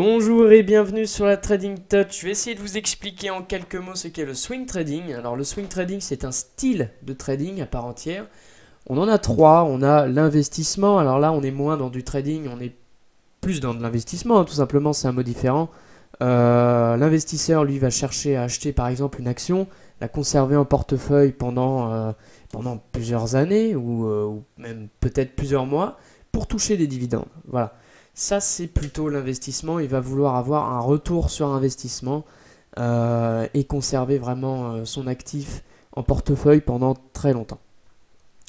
Bonjour et bienvenue sur la Trading Touch. Je vais essayer de vous expliquer en quelques mots ce qu'est le swing trading. Alors le swing trading, c'est un style de trading à part entière. On en a trois. On a l'investissement. Alors là, on est moins dans du trading, on est plus dans de l'investissement, hein, tout simplement, c'est un mot différent. L'investisseur, lui, va chercher à acheter par exemple une action, la conserver en portefeuille pendant plusieurs années ou même peut-être plusieurs mois pour toucher des dividendes. Voilà. Ça, c'est plutôt l'investissement. Il va vouloir avoir un retour sur investissement et conserver vraiment son actif en portefeuille pendant très longtemps.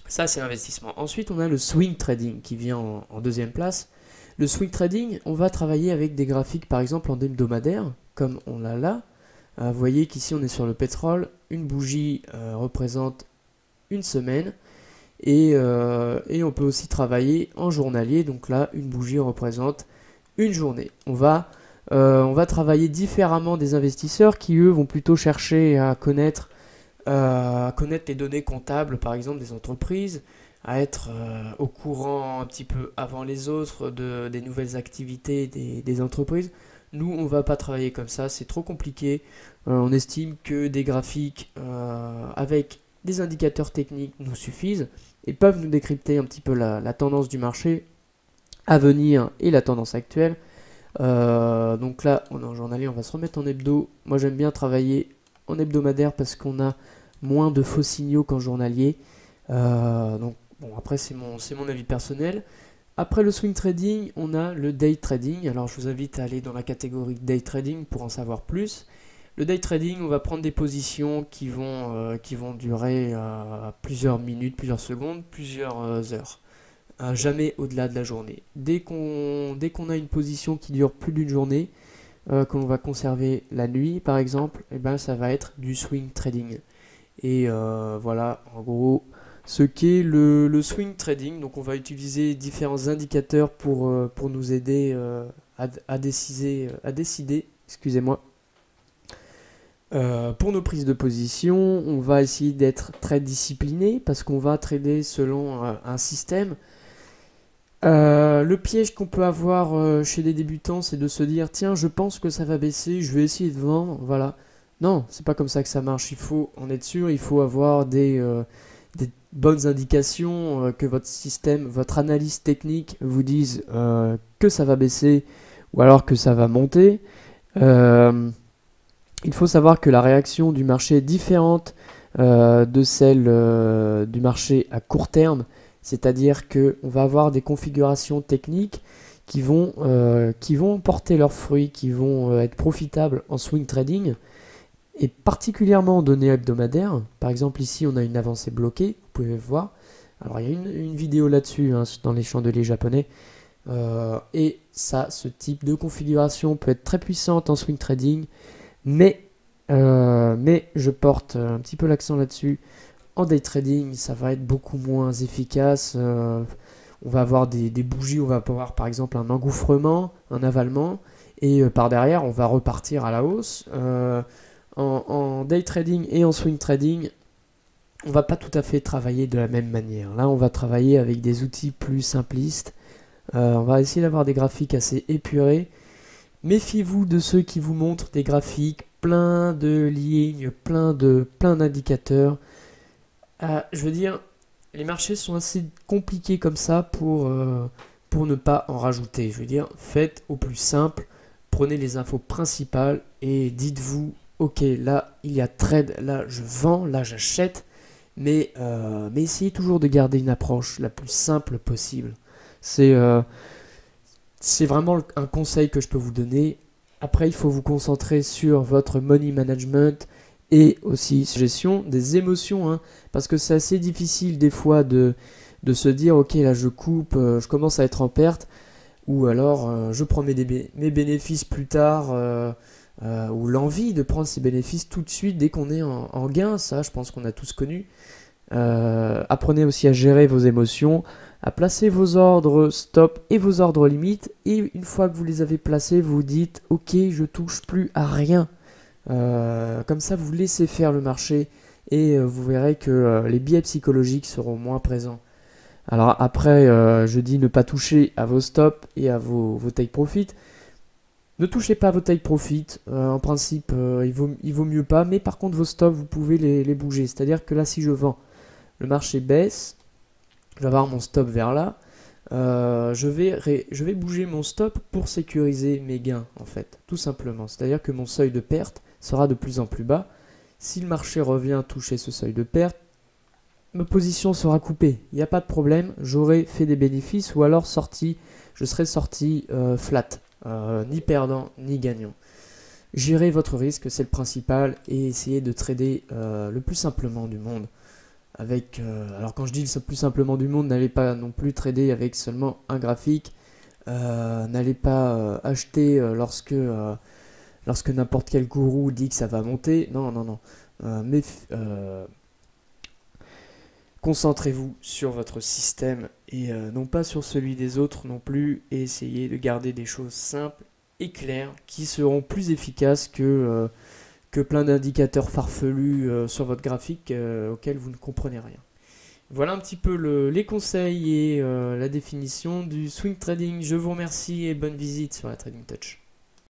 Ça, c'est l'investissement. Ensuite, on a le swing trading qui vient en deuxième place. Le swing trading, on va travailler avec des graphiques par exemple en hebdomadaire, comme on l'a là. Vous voyez qu'ici on est sur le pétrole, une bougie représente une semaine, et on peut aussi travailler en journalier, donc là une bougie représente une journée. On va travailler différemment des investisseurs qui eux vont plutôt chercher à connaître les données comptables par exemple des entreprises, à être au courant un petit peu avant les autres des nouvelles activités des entreprises. Nous, on ne va pas travailler comme ça, c'est trop compliqué. On estime que des graphiques avec des indicateurs techniques nous suffisent et peuvent nous décrypter un petit peu la tendance du marché à venir et la tendance actuelle. Donc là, on est en journalier, on va se remettre en hebdo. Moi, j'aime bien travailler en hebdomadaire parce qu'on a moins de faux signaux qu'en journalier. Donc bon, après c'est mon avis personnel. Après le swing trading, on a le day trading. Alors je vous invite à aller dans la catégorie day trading pour en savoir plus. Le day trading, on va prendre des positions qui vont durer plusieurs minutes, plusieurs secondes, plusieurs heures. Jamais au-delà de la journée. Dès qu'on a une position qui dure plus d'une journée, que l'on va conserver la nuit par exemple, et ben ça va être du swing trading. Et voilà en gros ce qu'est le swing trading. Donc on va utiliser différents indicateurs pour nous aider à décider, excusez-moi. Pour nos prises de position, on va essayer d'être très discipliné parce qu'on va trader selon un système. Le piège qu'on peut avoir chez des débutants, c'est de se dire tiens, je pense que ça va baisser, je vais essayer de vendre, voilà. Non, c'est pas comme ça que ça marche. Il faut en être sûr, il faut avoir des bonnes indications, que votre système, votre analyse technique vous dise que ça va baisser ou alors que ça va monter. Il faut savoir que la réaction du marché est différente de celle du marché à court terme, c'est-à-dire qu'on va avoir des configurations techniques qui vont porter leurs fruits, qui vont être profitables en swing trading, et particulièrement en données hebdomadaires. Par exemple ici on a une avancée bloquée, vous pouvez voir. Alors il y a une vidéo là-dessus hein, dans les chandeliers japonais. Et ça, ce type de configuration peut être très puissante en swing trading, mais je porte un petit peu l'accent là-dessus. En day trading, ça va être beaucoup moins efficace. On va avoir des bougies, on va avoir par exemple un engouffrement, un avalement, et par derrière, on va repartir à la hausse. En day trading et en swing trading, on va pas tout à fait travailler de la même manière. Là, on va travailler avec des outils plus simplistes. On va essayer d'avoir des graphiques assez épurés. Méfiez-vous de ceux qui vous montrent des graphiques plein de lignes, plein d'indicateurs. Je veux dire, les marchés sont assez compliqués comme ça pour ne pas en rajouter. Je veux dire, faites au plus simple, prenez les infos principales et dites-vous, ok, là il y a trade, là je vends, là j'achète, mais essayez toujours de garder une approche la plus simple possible. C'est vraiment un conseil que je peux vous donner. Après, il faut vous concentrer sur votre money management et aussi gestion des émotions, hein, parce que c'est assez difficile des fois de se dire ok là je coupe, je commence à être en perte, ou alors je prends mes bénéfices plus tard, ou l'envie de prendre ces bénéfices tout de suite dès qu'on est en gain. Ça je pense qu'on a tous connu. Apprenez aussi à gérer vos émotions, à placer vos ordres stop et vos ordres limites, et une fois que vous les avez placés, vous dites ok je touche plus à rien. Comme ça vous laissez faire le marché et vous verrez que les biais psychologiques seront moins présents. Alors après je dis ne pas toucher à vos stops et à vos take profit, Ne touchez pas à vos take profit, en principe il vaut mieux pas, mais par contre vos stops vous pouvez les bouger, c'est-à-dire que là si je vends, le marché baisse, je vais avoir mon stop vers là, je vais bouger mon stop pour sécuriser mes gains en fait, tout simplement, c'est-à-dire que mon seuil de perte sera de plus en plus bas. Si le marché revient toucher ce seuil de perte, ma position sera coupée, il n'y a pas de problème, j'aurai fait des bénéfices ou alors je serai sorti flat. Ni perdant ni gagnant. Gérez votre risque, c'est le principal, et essayez de trader le plus simplement du monde. Alors quand je dis le plus simplement du monde, n'allez pas non plus trader avec seulement un graphique. N'allez pas acheter lorsque n'importe quel gourou dit que ça va monter. Non, non, non. Concentrez-vous sur votre système et non pas sur celui des autres non plus, et essayez de garder des choses simples et claires qui seront plus efficaces que plein d'indicateurs farfelus sur votre graphique auxquels vous ne comprenez rien. Voilà un petit peu les conseils et la définition du swing trading. Je vous remercie et bonne visite sur la Trading Touch.